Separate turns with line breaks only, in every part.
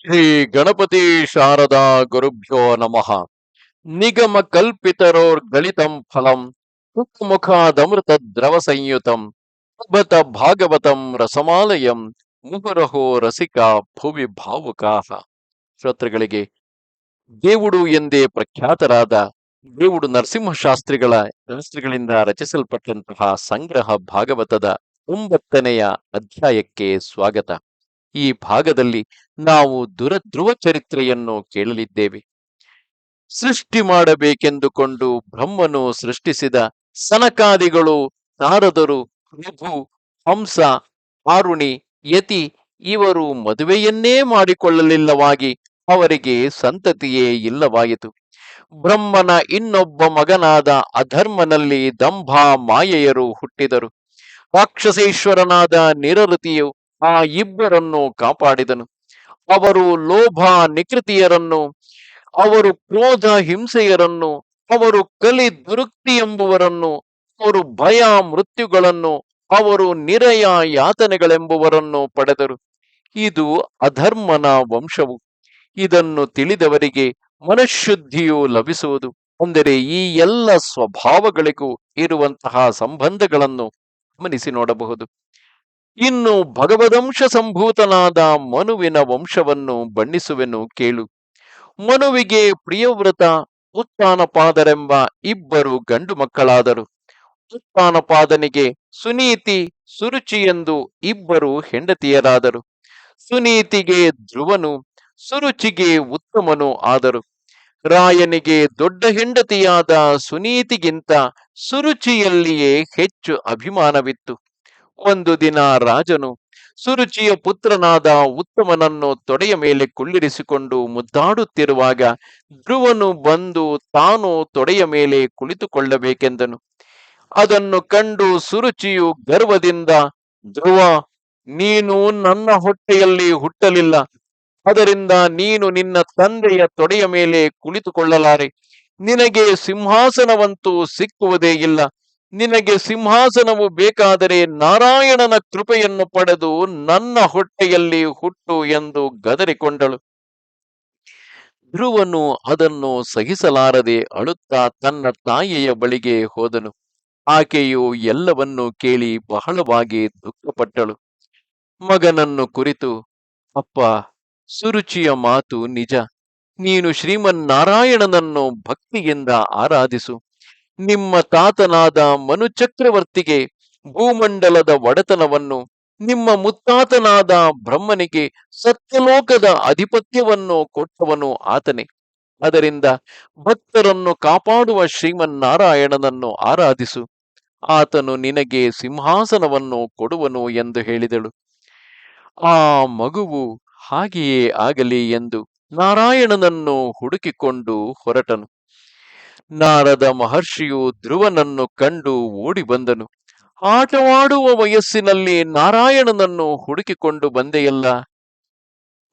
ಶ್ರೀ ಗಣಪತಿ ಶಾರದಾ ಗುರುಭ್ಯೋ ನಮಃ. ನಿಗಮ ಕಲ್ಪಿತರೋರ್ಗಳಿತಂ ಫಲಂ ಮುಖಾದಮೃತ ದ್ರವ ಸಂಯುತಂ ಅಬತ ಭಾಗವತಂ ರಸಮಾಲಯಂ ಮುಹುರಹೋ ರಸಿಕ ಭುವಿ ಭಾವುಕಾಹ. ಶ್ರೋತೃಗಳಿಗೆ దేవుడు ಎಂದೇ ಪ್ರಖ್ಯಾತರಾದ దేవుಡು ಶಾಸ್ತ್ರಿಗಳಿಂದ ರಚಿಸಲ್ಪಟ್ಟಂತಹ ಸಂಗ್ರಹ ಭಾಗವತದ 9ನೆಯ ಅಧ್ಯಾಯಕ್ಕೆ ಸ್ವಾಗತ. ಈ ಭಾಗದಲ್ಲಿ ನಾವು ಧ್ರುವ ಚರಿತ್ರೆಯನ್ನು ಕೇಳಲಿದ್ದೇವೆ. ಸೃಷ್ಟಿ ಮಾಡಬೇಕೆಂದುಕೊಂಡು ಬ್ರಹ್ಮನು ಸೃಷ್ಟಿಸಿದ ಸನಕಾದಿಗಳು, ನಾರದರು, ಋಭು, ಹಂಸ, ಆರುಣಿ, ಯತಿ ಇವರು ಮದುವೆಯನ್ನೇ ಮಾಡಿಕೊಳ್ಳಲಿಲ್ಲವಾಗಿ ಅವರಿಗೆ ಸಂತತಿಯೇ ಇಲ್ಲವಾಯಿತು. ಬ್ರಹ್ಮನ ಇನ್ನೊಬ್ಬ ಮಗನಾದ ಅಧರ್ಮನಲ್ಲಿ ದಂಭ ಮಾಯೆಯರು ಹುಟ್ಟಿದರು. ರಾಕ್ಷಸೇಶ್ವರನಾದ ನಿರಋತಿಯು ಆ ಇಬ್ಬರನ್ನು ಕಾಪಾಡಿದನು. ಅವರು ಲೋಭ ನಿಕೃತಿಯರನ್ನು, ಅವರು ಕ್ರೋಧ ಹಿಂಸೆಯರನ್ನು, ಅವರು ಕಲಿ ದುರುಕ್ತಿ ಎಂಬುವರನ್ನು, ಅವರು ಭಯ ಮೃತ್ಯುಗಳನ್ನು, ಅವರು ನಿರಯ ಯಾತನೆಗಳೆಂಬುವರನ್ನು ಪಡೆದರು. ಇದು ಅಧರ್ಮನ ವಂಶವು. ಇದನ್ನು ತಿಳಿದವರಿಗೆ ಮನಃಶುದ್ಧಿಯು ಲಭಿಸುವುದು. ಅಂದರೆ ಈ ಎಲ್ಲ ಸ್ವಭಾವಗಳಿಗೂ ಇರುವಂತಹ ಸಂಬಂಧಗಳನ್ನು ಗಮನಿಸಿ ನೋಡಬಹುದು. ಇನ್ನು ಭಗವದಂಶ ಸಂಭೂತನಾದ ಮನುವಿನ ವಂಶವನ್ನು ಬಣ್ಣಿಸುವೆನು ಕೇಳು. ಮನುವಿಗೆ ಪ್ರಿಯವ್ರತ, ಉತ್ಥಾನಪಾದರೆಂಬ ಇಬ್ಬರು ಗಂಡು ಮಕ್ಕಳಾದರು. ಉತ್ಥಾನಪಾದನಿಗೆ ಸುನೀತಿ, ಸುರುಚಿ ಎಂದು ಇಬ್ಬರು ಹೆಂಡತಿಯರಾದರು. ಸುನೀತಿಗೆ ಧ್ರುವನು, ಸುರುಚಿಗೆ ಉತ್ತಮನು ಆದರು. ರಾಯನಿಗೆ ದೊಡ್ಡ ಹೆಂಡತಿಯಾದ ಸುನೀತಿಗಿಂತ ಸುರುಚಿಯಲ್ಲಿಯೇ ಹೆಚ್ಚು ಅಭಿಮಾನವಿತ್ತು. ಒಂದು ದಿನ ರಾಜನು ಸುರುಚಿಯ ಪುತ್ರನಾದ ಉತ್ತಮನನ್ನು ತೊಡೆಯ ಮೇಲೆ ಕುಳ್ಳಿರಿಸಿಕೊಂಡು ಮುದ್ದಾಡುತ್ತಿರುವಾಗ ಧ್ರುವನು ಬಂದು ತಾನು ತೊಡೆಯ ಮೇಲೆ ಕುಳಿತುಕೊಳ್ಳಬೇಕೆಂದನು. ಅದನ್ನು ಕಂಡು ಸುರುಚಿಯು ಗರ್ವದಿಂದ, ಧ್ರುವ, ನೀನು ನನ್ನ ಹೊಟ್ಟೆಯಲ್ಲಿ ಹುಟ್ಟಲಿಲ್ಲ, ಅದರಿಂದ ನೀನು ನಿನ್ನ ತಂದೆಯ ತೊಡೆಯ ಮೇಲೆ ಕುಳಿತುಕೊಳ್ಳಲಾರೆ. ನಿನಗೆ ಸಿಂಹಾಸನವಂತೂ ಸಿಕ್ಕುವುದೇ ಇಲ್ಲ. ನಿನಗೆ ಸಿಂಹಾಸನವು ಬೇಕಾದರೆ ನಾರಾಯಣನ ಕೃಪೆಯನ್ನು ಪಡೆದು ನನ್ನ ಹೊಟ್ಟೆಯಲ್ಲಿ ಹುಟ್ಟು ಎಂದು ಗದರಿಕೊಂಡಳು. ಧ್ರುವನು ಅದನ್ನು ಸಹಿಸಲಾರದೆ ಅಳುತ್ತಾ ತನ್ನ ತಾಯಿಯ ಬಳಿಗೆ ಹೋದನು. ಆಕೆಯು ಎಲ್ಲವನ್ನೂ ಕೇಳಿ ಬಹಳವಾಗಿ ದುಃಖಪಟ್ಟಳು. ಮಗನನ್ನು ಕುರಿತು, ಅಪ್ಪ, ಸುರುಚಿಯ ಮಾತು ನಿಜ. ನೀನು ಶ್ರೀಮನ್ನಾರಾಯಣನನ್ನು ಭಕ್ತಿಯಿಂದ ಆರಾಧಿಸು. ನಿಮ್ಮ ತಾತನಾದ ಮನುಚಕ್ರವರ್ತಿಗೆ ಭೂಮಂಡಲದ ಒಡೆತನವನ್ನು, ನಿಮ್ಮ ಮುತ್ತಾತನಾದ ಬ್ರಹ್ಮನಿಗೆ ಸತ್ಯಲೋಕದ ಅಧಿಪತ್ಯವನ್ನು ಕೊಟ್ಟವನು ಆತನೇ. ಅದರಿಂದ ಭಕ್ತರನ್ನು ಕಾಪಾಡುವ ಶ್ರೀಮನ್ನಾರಾಯಣನನ್ನು ಆರಾಧಿಸು. ಆತನು ನಿನಗೆ ಸಿಂಹಾಸನವನ್ನು ಕೊಡುವನು ಎಂದು ಹೇಳಿದಳು. ಆ ಮಗುವು ಹಾಗೆಯೇ ಆಗಲಿ ಎಂದು ನಾರಾಯಣನನ್ನು ಹುಡುಕಿಕೊಂಡು ಹೊರಟನು. ನಾರದ ಮಹರ್ಷಿಯು ಧ್ರುವನನ್ನು ಕಂಡು ಓಡಿ ಬಂದನು. ಆಟವಾಡುವ ವಯಸ್ಸಿನಲ್ಲಿ ನಾರಾಯಣನನ್ನು ಹುಡುಕಿಕೊಂಡು ಬಂದೆಯಲ್ಲ.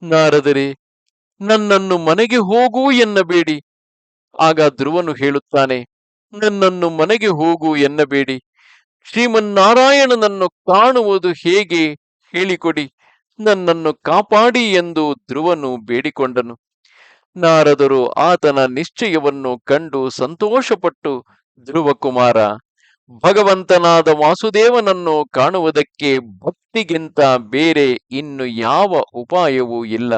ನಾರದರೆ, ನನ್ನನ್ನು ಮನೆಗೆ ಹೋಗು ಎನ್ನಬೇಡಿ. ಆಗ ಧ್ರುವನು ಹೇಳುತ್ತಾನೆ, ನನ್ನನ್ನು ಮನೆಗೆ ಹೋಗು ಎನ್ನಬೇಡಿ. ಶ್ರೀಮನ್ನಾರಾಯಣನನ್ನು ಕಾಣುವುದು ಹೇಗೆ ಹೇಳಿಕೊಡಿ, ನನ್ನನ್ನು ಕಾಪಾಡಿ ಎಂದು ಧ್ರುವನು ಬೇಡಿಕೊಂಡನು. ನಾರದರು ಆತನ ನಿಶ್ಚಯವನ್ನು ಕಂಡು ಸಂತೋಷಪಟ್ಟು, ಧ್ರುವಕುಮಾರ, ಭಗವಂತನಾದ ವಾಸುದೇವನನ್ನು ಕಾಣುವುದಕ್ಕೆ ಭಕ್ತಿಗಿಂತ ಬೇರೆ ಇನ್ನು ಯಾವ ಉಪಾಯವೂ ಇಲ್ಲ.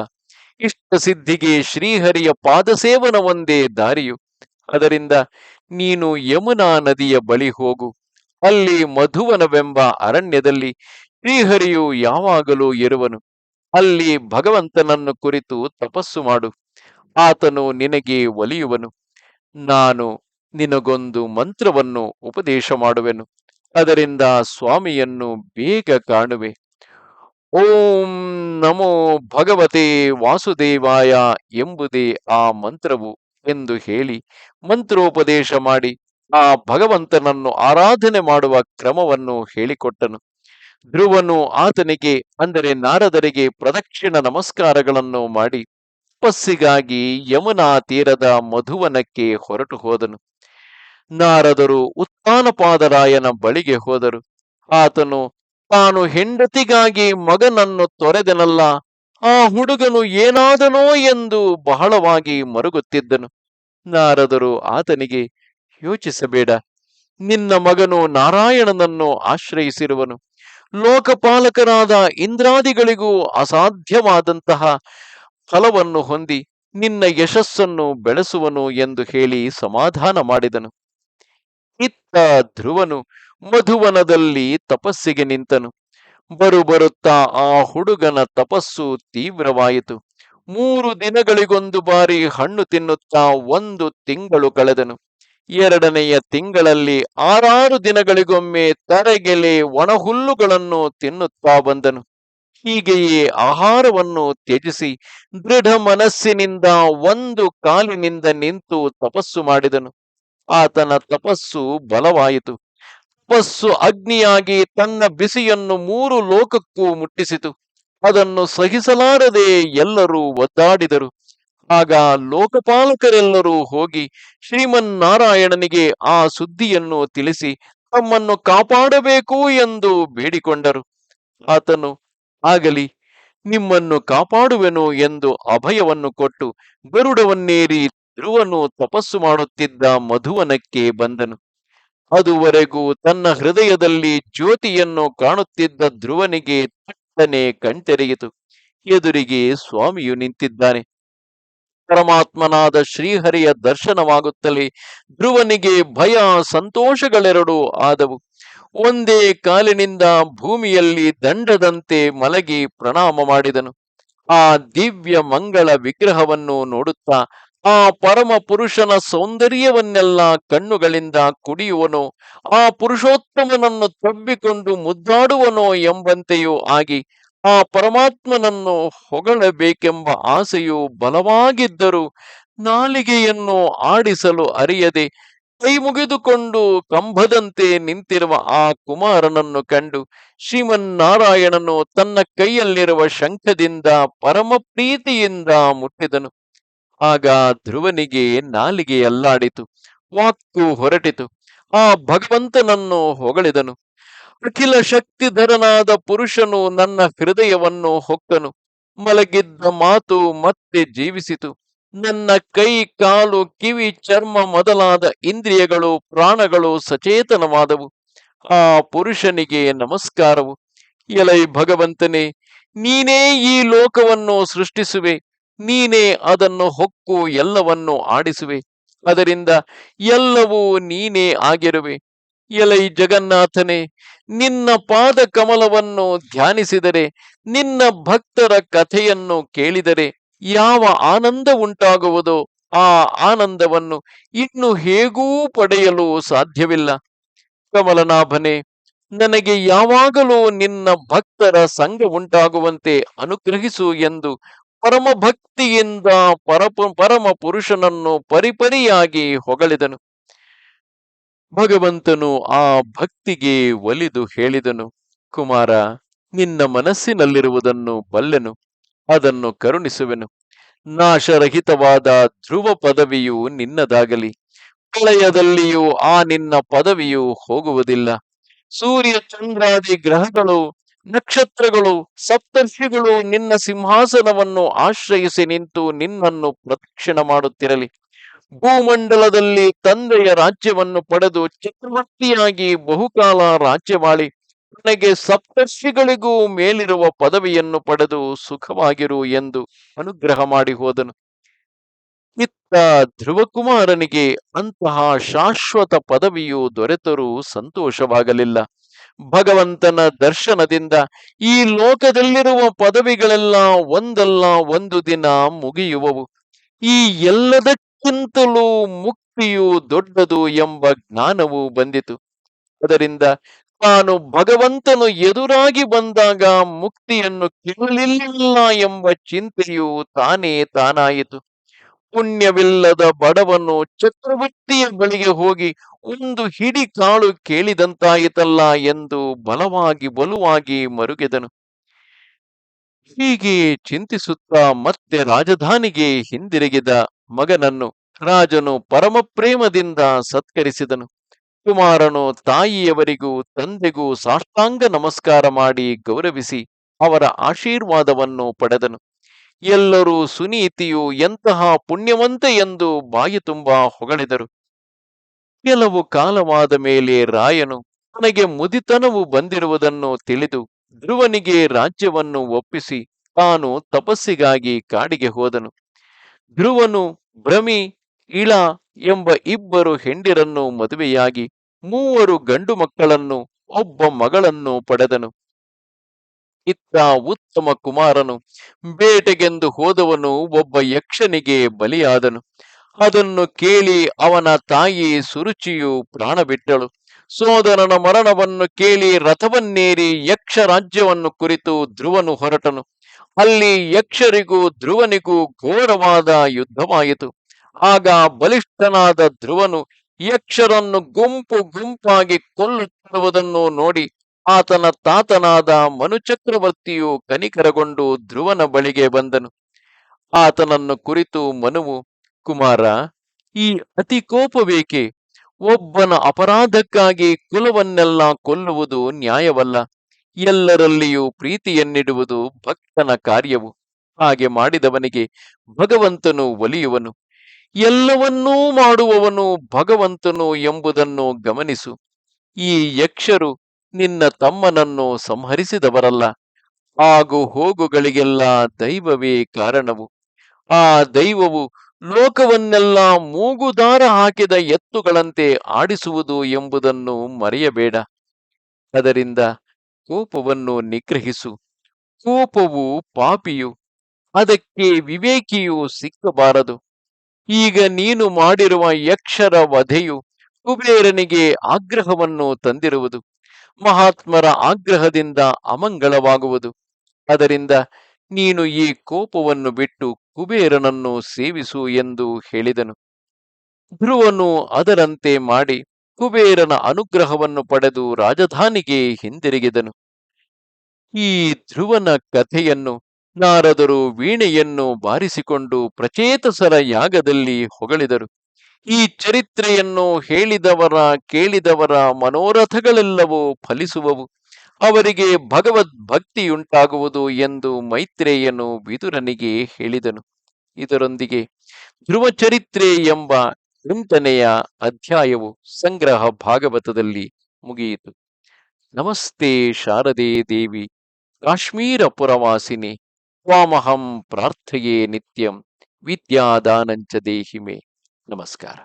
ಇಷ್ಟ ಸಿದ್ಧಿಗೆ ಶ್ರೀಹರಿಯ ಪಾದಸೇವನವೊಂದೇ ದಾರಿಯು. ಅದರಿಂದ ನೀನು ಯಮುನಾ ನದಿಯ ಬಳಿ ಹೋಗು. ಅಲ್ಲಿ ಮಧುವನವೆಂಬ ಅರಣ್ಯದಲ್ಲಿ ಶ್ರೀಹರಿಯು ಯಾವಾಗಲೂ ಇರುವನು. ಅಲ್ಲಿ ಭಗವಂತನನ್ನು ಕುರಿತು ತಪಸ್ಸು ಮಾಡು. ಆತನು ನಿನಗೆ ಒಲಿಯುವನು. ನಾನು ನಿನಗೊಂದು ಮಂತ್ರವನ್ನು ಉಪದೇಶ ಮಾಡುವೆನು. ಅದರಿಂದ ಸ್ವಾಮಿಯನ್ನು ಬೇಗ ಕಾಣುವೆ. ಓಂ ನಮೋ ಭಗವತೆ ವಾಸುದೇವಾಯ ಎಂಬುದೇ ಆ ಮಂತ್ರವು ಎಂದು ಹೇಳಿ ಮಂತ್ರೋಪದೇಶ ಮಾಡಿ ಆ ಭಗವಂತನನ್ನು ಆರಾಧನೆ ಮಾಡುವ ಕ್ರಮವನ್ನು ಹೇಳಿಕೊಟ್ಟನು. ಧ್ರುವನು ಆತನಿಗೆ, ಅಂದರೆ ನಾರದರಿಗೆ, ಪ್ರದಕ್ಷಿಣ ನಮಸ್ಕಾರಗಳನ್ನು ಮಾಡಿ ತಪಸ್ಸಿಗಾಗಿ ಯಮುನಾ ತೀರದ ಮಧುವನಕ್ಕೆ ಹೊರಟು ಹೋದನು. ನಾರದರು ಉತ್ಥಾನಪಾದರಾಯನ ಬಳಿಗೆ ಹೋದರು. ಆತನು ತಾನು ಹೆಂಡತಿಗಾಗಿ ಮಗನನ್ನು ತೊರೆದನಲ್ಲ, ಆ ಹುಡುಗನು ಏನಾದನೋ ಎಂದು ಬಹಳವಾಗಿ ಮರುಗುತ್ತಿದ್ದನು. ನಾರದರು ಆತನಿಗೆ, ಯೋಚಿಸಬೇಡ, ನಿನ್ನ ಮಗನು ನಾರಾಯಣನನ್ನು ಆಶ್ರಯಿಸಿರುವನು. ಲೋಕಪಾಲಕರಾದ ಇಂದ್ರಾದಿಗಳಿಗೂ ಅಸಾಧ್ಯವಾದಂತಹ ಫಲವನ್ನು ಹೊಂದಿ ನಿನ್ನ ಯಶಸ್ಸನ್ನು ಬೆಳೆಸುವನು ಎಂದು ಹೇಳಿ ಸಮಾಧಾನ ಮಾಡಿದನು. ಇತ್ತ ಧ್ರುವನು ಮಧುವನದಲ್ಲಿ ತಪಸ್ಸಿಗೆ ನಿಂತನು. ಬರುತ್ತಾ ಆ ಹುಡುಗನ ತಪಸ್ಸು ತೀವ್ರವಾಯಿತು. 3 ದಿನಗಳಿಗೊಂದು ಬಾರಿ ಹಣ್ಣು ತಿನ್ನುತ್ತಾ 1 ತಿಂಗಳು ಕಳೆದನು. 2ನೆಯ ತಿಂಗಳಲ್ಲಿ 6 ದಿನಗಳಿಗೊಮ್ಮೆ ತರೆಗೆಲೆ ಒಣಹುಲ್ಲುಗಳನ್ನು ತಿನ್ನುತ್ತಾ ಬಂದನು. ಹೀಗೆಯೇ ಆಹಾರವನ್ನು ತ್ಯಜಿಸಿ ದೃಢ ಮನಸ್ಸಿನಿಂದ 1 ಕಾಲಿನಿಂದ ನಿಂತು ತಪಸ್ಸು ಮಾಡಿದನು. ಆತನ ತಪಸ್ಸು ಬಲವಾಯಿತು. ತಪಸ್ಸು ಅಗ್ನಿಯಾಗಿ ತನ್ನ ಬಿಸಿಯನ್ನು 3 ಲೋಕಕ್ಕೂ ಮುಟ್ಟಿಸಿತು. ಅದನ್ನು ಸಹಿಸಲಾರದೆ ಎಲ್ಲರೂ ಒದ್ದಾಡಿದರು. ಆಗ ಲೋಕಪಾಲಕರೆಲ್ಲರೂ ಹೋಗಿ ಶ್ರೀಮನ್ನಾರಾಯಣನಿಗೆ ಆ ಸುದ್ದಿಯನ್ನು ತಿಳಿಸಿ ತಮ್ಮನ್ನು ಕಾಪಾಡಬೇಕು ಎಂದು ಬೇಡಿಕೊಂಡರು. ಆತನು, ಆಗಲಿ, ನಿಮ್ಮನ್ನು ಕಾಪಾಡುವೆನು ಎಂದು ಅಭಯವನ್ನು ಕೊಟ್ಟು ಗರುಡವನ್ನೇರಿ ಧ್ರುವನು ತಪಸ್ಸು ಮಾಡುತ್ತಿದ್ದ ಮಧುವನಕ್ಕೆ ಬಂದನು. ಅದುವರೆಗೂ ತನ್ನ ಹೃದಯದಲ್ಲಿ ಜ್ಯೋತಿಯನ್ನು ಕಾಣುತ್ತಿದ್ದ ಧ್ರುವನಿಗೆ ತಟ್ಟನೆ ಕಣ್ತೆರೆಯಿತು. ಎದುರಿಗೆ ಸ್ವಾಮಿಯು ನಿಂತಿದ್ದಾನೆ. ಪರಮಾತ್ಮನಾದ ಶ್ರೀಹರಿಯ ದರ್ಶನವಾಗುತ್ತಲೇ ಧ್ರುವನಿಗೆ ಭಯ ಸಂತೋಷಗಳೆರಡೂ ಆದವು. ಒಂದೇ ಕಾಲಿನಿಂದ ಭೂಮಿಯಲ್ಲಿ ದಂಡದಂತೆ ಮಲಗಿ ಪ್ರಣಾಮ ಮಾಡಿದನು. ಆ ದಿವ್ಯ ಮಂಗಳ ವಿಗ್ರಹವನ್ನು ನೋಡುತ್ತಾ ಆ ಪರಮ ಪುರುಷನ ಸೌಂದರ್ಯವನ್ನೆಲ್ಲ ಕಣ್ಣುಗಳಿಂದ ಕುಡಿಯುವನೋ, ಆ ಪುರುಷೋತ್ತಮನನ್ನು ತಬ್ಬಿಕೊಂಡು ಮುದ್ದಾಡುವನೋ ಎಂಬಂತೆಯೂ ಆಗಿ ಆ ಪರಮಾತ್ಮನನ್ನು ಹೊಗಳಬೇಕೆಂಬ ಆಸೆಯು ಬಲವಾಗಿದ್ದರೂ ನಾಲಿಗೆಯನ್ನು ಆಡಿಸಲು ಅರಿಯದೆ ಕೈ ಮುಗಿದುಕೊಂಡು ಕಂಬದಂತೆ ನಿಂತಿರುವ ಆ ಕುಮಾರನನ್ನು ಕಂಡು ಶ್ರೀಮನ್ನಾರಾಯಣನು ತನ್ನ ಕೈಯಲ್ಲಿರುವ ಶಂಖದಿಂದ ಪರಮ ಪ್ರೀತಿಯಿಂದ ಮುಟ್ಟಿದನು. ಆಗ ಧ್ರುವನಿಗೆ ನಾಲಿಗೆ ಅಲ್ಲಾಡಿತು, ವಾಕ್ಕು ಹೊರಟಿತು. ಆ ಭಗವಂತನನ್ನು ಹೊಗಳಿದನು. ಅಖಿಲ ಶಕ್ತಿಧರನಾದ ಪುರುಷನು ನನ್ನ ಹೃದಯವನ್ನು ಹೊಕ್ಕನು. ಮಲಗಿದ್ದ ಮಾತು ಮತ್ತೆ ಜೀವಿಸಿತು. ನನ್ನ ಕೈ, ಕಾಲು, ಕಿವಿ, ಚರ್ಮ ಮೊದಲಾದ ಇಂದ್ರಿಯಗಳು, ಪ್ರಾಣಗಳು ಸಚೇತನವಾದವು. ಆ ಪುರುಷನಿಗೆ ನಮಸ್ಕಾರವು. ಎಲೈ ಭಗವಂತನೇ, ನೀನೇ ಈ ಲೋಕವನ್ನು ಸೃಷ್ಟಿಸುವೆ, ನೀನೇ ಅದನ್ನು ಹೊಕ್ಕು ಎಲ್ಲವನ್ನು ಆಡಿಸುವೆ, ಅದರಿಂದ ಎಲ್ಲವೂ ನೀನೇ ಆಗಿರುವೆ. ಎಲೈ ಜಗನ್ನಾಥನೇ, ನಿನ್ನ ಪಾದ ಕಮಲವನ್ನು ಧ್ಯಾನಿಸಿದರೆ, ನಿನ್ನ ಭಕ್ತರ ಕಥೆಯನ್ನು ಕೇಳಿದರೆ ಯಾವ ಆನಂದ ಉಂಟಾಗುವುದೋ ಆ ಆನಂದವನ್ನು ಇನ್ನು ಹೇಗೂ ಪಡೆಯಲು ಸಾಧ್ಯವಿಲ್ಲ. ಕಮಲನಾಭನೇ, ನನಗೆ ಯಾವಾಗಲೂ ನಿನ್ನ ಭಕ್ತರ ಸಂಘ ಉಂಟಾಗುವಂತೆ ಅನುಗ್ರಹಿಸು ಎಂದು ಪರಮ ಭಕ್ತಿಯಿಂದ ಪರಮ ಪುರುಷನನ್ನು ಪರಿಪರಿಯಾಗಿ ಹೊಗಳಿದನು. ಭಗವಂತನು ಆ ಭಕ್ತಿಗೆ ಒಲಿದು ಹೇಳಿದನು, ಕುಮಾರ, ನಿನ್ನ ಮನಸ್ಸಿನಲ್ಲಿರುವುದನ್ನು ಬಲ್ಲೆನು, ಅದನ್ನು ಕರುಣಿಸುವೆನು. ನಾಶರಹಿತವಾದ ಧ್ರುವ ಪದವಿಯು ನಿನ್ನದಾಗಲಿ. ಪ್ರಳಯದಲ್ಲಿಯೂ ಆ ನಿನ್ನ ಪದವಿಯು ಹೋಗುವುದಿಲ್ಲ. ಸೂರ್ಯ ಚಂದ್ರಾದಿ ಗ್ರಹಗಳು, ನಕ್ಷತ್ರಗಳು, ಸಪ್ತರ್ಷಿಗಳು ನಿನ್ನ ಸಿಂಹಾಸನವನ್ನು ಆಶ್ರಯಿಸಿ ನಿಂತು ನಿನ್ನನ್ನು ಪ್ರದಕ್ಷಿಣ ಮಾಡುತ್ತಿರಲಿ. ಭೂಮಂಡಲದಲ್ಲಿ ತಂದೆಯ ರಾಜ್ಯವನ್ನು ಪಡೆದು ಚಕ್ರವರ್ತಿಯಾಗಿ ಬಹುಕಾಲ ರಾಜ್ಯವಾಳಿ ನನಗೆ ಸಪ್ತರ್ಷಿಗಳಿಗೂ ಮೇಲಿರುವ ಪದವಿಯನ್ನು ಪಡೆದು ಸುಖವಾಗಿರು ಎಂದು ಅನುಗ್ರಹ ಮಾಡಿ ಹೋದನು. ಇತ್ತ ಧ್ರುವಕುಮಾರನಿಗೆ ಅಂತಹ ಶಾಶ್ವತ ಪದವಿಯು ದೊರೆತರೂ ಸಂತೋಷವಾಗಲಿಲ್ಲ. ಭಗವಂತನ ದರ್ಶನದಿಂದ ಈ ಲೋಕದಲ್ಲಿರುವ ಪದವಿಗಳೆಲ್ಲ ಒಂದಲ್ಲ ಒಂದು ದಿನ ಮುಗಿಯುವವು. ಈ ಎಲ್ಲದಕ್ಕಿಂತಲೂ ಮುಕ್ತಿಯು ದೊಡ್ಡದು ಎಂಬ ಜ್ಞಾನವು ಬಂದಿತು. ಅದರಿಂದ ತಾನು ಭಗವಂತನು ಎದುರಾಗಿ ಬಂದಾಗ ಮುಕ್ತಿಯನ್ನು ಕೇಳಲಿಲ್ಲ ಎಂಬ ಚಿಂತೆಯು ತಾನಾಯಿತು. ಪುಣ್ಯವಿಲ್ಲದ ಬಡವನು ಚಕ್ರವರ್ತಿಯ ಬಳಿಗೆ ಹೋಗಿ ಒಂದು ಹಿಡಿ ಕಾಳು ಕೇಳಿದಂತಾಯಿತಲ್ಲ ಎಂದು ಬಲವಾಗಿ ಮರುಗಿದನು. ಹೀಗೆ ಚಿಂತಿಸುತ್ತಾ ಮತ್ತೆ ರಾಜಧಾನಿಗೆ ಹಿಂದಿರುಗಿದ ಮಗನನ್ನು ರಾಜನು ಪರಮ ಪ್ರೇಮದಿಂದ ಸತ್ಕರಿಸಿದನು. ಕುಮಾರನು ತಾಯಿಯವರಿಗೂ ತಂದೆಗೂ ಸಾಷ್ಟಾಂಗ ನಮಸ್ಕಾರ ಮಾಡಿ ಗೌರವಿಸಿ ಅವರ ಆಶೀರ್ವಾದವನ್ನು ಪಡೆದನು. ಎಲ್ಲರೂ ಸುನೀತಿಯು ಎಂತಹ ಪುಣ್ಯವಂತೆ ಎಂದು ಬಾಯಿ ತುಂಬಾ ಹೊಗಳಿದರು. ಕೆಲವು ಕಾಲವಾದ ಮೇಲೆ ರಾಯನು ತನಗೆ ಮುದಿತನವು ಬಂದಿರುವುದನ್ನು ತಿಳಿದು ಧ್ರುವನಿಗೆ ರಾಜ್ಯವನ್ನು ಒಪ್ಪಿಸಿ ತಾನು ತಪಸ್ಸಿಗಾಗಿ ಕಾಡಿಗೆ ಹೋದನು. ಧ್ರುವನು ಭ್ರಮಿ, ಇಳ ಎಂಬ ಇಬ್ಬರು ಹೆಂಡಿರನ್ನು ಮದುವೆಯಾಗಿ 3 ಗಂಡು ಮಕ್ಕಳನ್ನು ಒಬ್ಬ ಮಗಳನ್ನು ಪಡೆದನು. ಇತ್ತ ಉತ್ತಮ ಕುಮಾರನು ಬೇಟೆಗೆಂದು ಹೋದವನು ಒಬ್ಬ ಯಕ್ಷನಿಗೆ ಬಲಿಯಾದನು. ಅದನ್ನು ಕೇಳಿ ಅವನ ತಾಯಿ ಸುರುಚಿಯು ಪ್ರಾಣ ಬಿಟ್ಟಳು. ಸೋದರನ ಮರಣವನ್ನು ಕೇಳಿ ರಥವನ್ನೇರಿ ಯಕ್ಷ ರಾಜ್ಯವನ್ನು ಕುರಿತು ಧ್ರುವನು ಹೊರಟನು. ಅಲ್ಲಿ ಯಕ್ಷರಿಗೂ ಧ್ರುವನಿಗೂ ಘೋರವಾದ ಯುದ್ಧವಾಯಿತು. ಆಗ ಬಲಿಷ್ಠನಾದ ಧ್ರುವನು ಯಕ್ಷರನ್ನು ಗುಂಪು ಗುಂಪಾಗಿ ಕೊಲ್ಲುತ್ತಿರುವುದನ್ನು ನೋಡಿ ಆತನ ತಾತನಾದ ಮನುಚಕ್ರವರ್ತಿಯು ಕನಿಕರಗೊಂಡು ಧ್ರುವನ ಬಳಿಗೆ ಬಂದನು. ಆತನನ್ನು ಕುರಿತು ಮನುವು, ಕುಮಾರ, ಈ ಅತಿ ಕೋಪವೇಕೆ? ಒಬ್ಬನ ಅಪರಾಧಕ್ಕಾಗಿ ಕುಲವನ್ನೆಲ್ಲ ಕೊಲ್ಲುವುದು ನ್ಯಾಯವಲ್ಲ. ಎಲ್ಲರಲ್ಲಿಯೂ ಪ್ರೀತಿಯನ್ನಿಡುವುದು ಭಕ್ತನ ಕಾರ್ಯವು. ಹಾಗೆ ಮಾಡಿದವನಿಗೆ ಭಗವಂತನು ಒಲಿಯುವನು. ಎಲ್ಲವನ್ನೂ ಮಾಡುವವನು ಭಗವಂತನು ಎಂಬುದನ್ನು ಗಮನಿಸು. ಈ ಯಕ್ಷರು ನಿನ್ನ ತಮ್ಮನನ್ನು ಸಂಹರಿಸಿದವರಲ್ಲ. ಆಗು ಹೋಗುಗಳಿಗೆಲ್ಲ ದೈವವೇ ಕಾರಣವು. ಆ ದೈವವು ಲೋಕವನ್ನೆಲ್ಲ ಮೂಗುದಾರ ಹಾಕಿದ ಎತ್ತುಗಳಂತೆ ಆಡಿಸುವುದು ಎಂಬುದನ್ನು ಮರೆಯಬೇಡ. ಅದರಿಂದ ಕೋಪವನ್ನು ನಿಗ್ರಹಿಸು. ಕೋಪವು ಪಾಪಿಯು, ಅದಕ್ಕೆ ವಿವೇಕಿಯು ಸಿಕ್ಕಬಾರದು. ಈಗ ನೀನು ಮಾಡಿರುವ ಯಕ್ಷರ ವಧೆಯು ಕುಬೇರನಿಗೆ ಆಗ್ರಹವನ್ನು ತಂದಿರುವುದು. ಮಹಾತ್ಮರ ಆಗ್ರಹದಿಂದ ಅಮಂಗಳವಾಗುವುದು. ಅದರಿಂದ ನೀನು ಈ ಕೋಪವನ್ನು ಬಿಟ್ಟು ಕುಬೇರನನ್ನು ಸೇವಿಸು ಎಂದು ಹೇಳಿದನು. ಧ್ರುವನು ಅದರಂತೆ ಮಾಡಿ ಕುಬೇರನ ಅನುಗ್ರಹವನ್ನು ಪಡೆದು ರಾಜಧಾನಿಗೆ ಹಿಂದಿರುಗಿದನು. ಈ ಧ್ರುವನ ಕಥೆಯನ್ನು ನಾರದರು ವೀಣೆಯನ್ನು ಬಾರಿಸಿಕೊಂಡು ಪ್ರಚೇತಸರ ಯಾಗದಲ್ಲಿ ಹೊಗಳಿದರು. ಈ ಚರಿತ್ರೆಯನ್ನು ಹೇಳಿದವರ ಕೇಳಿದವರ ಮನೋರಥಗಳೆಲ್ಲವೂ ಫಲಿಸುವವು. ಅವರಿಗೆ ಭಗವದ್ಭಕ್ತಿಯುಂಟಾಗುವುದು ಎಂದು ಮೈತ್ರೇಯನು ವಿದುರನಿಗೆ ಹೇಳಿದನು. ಇದರೊಂದಿಗೆ ಧ್ರುವ ಚರಿತ್ರೆ ಎಂಬ 8ನೆಯ ಅಧ್ಯಾಯವು ಸಂಗ್ರಹ ಭಾಗವತದಲ್ಲಿ ಮುಗಿಯಿತು. ನಮಸ್ತೆ ಶಾರದೆ ದೇವಿ ಕಾಶ್ಮೀರ ಪುರವಾಸಿನಿ ತ್ವಾಮಹಂ ಪ್ರಾರ್ಥಯೇ ನಿತ್ಯಂ ವಿದ್ಯಾದಾನಂಚ ದೇಹಿಮೆ. ನಮಸ್ಕಾರ.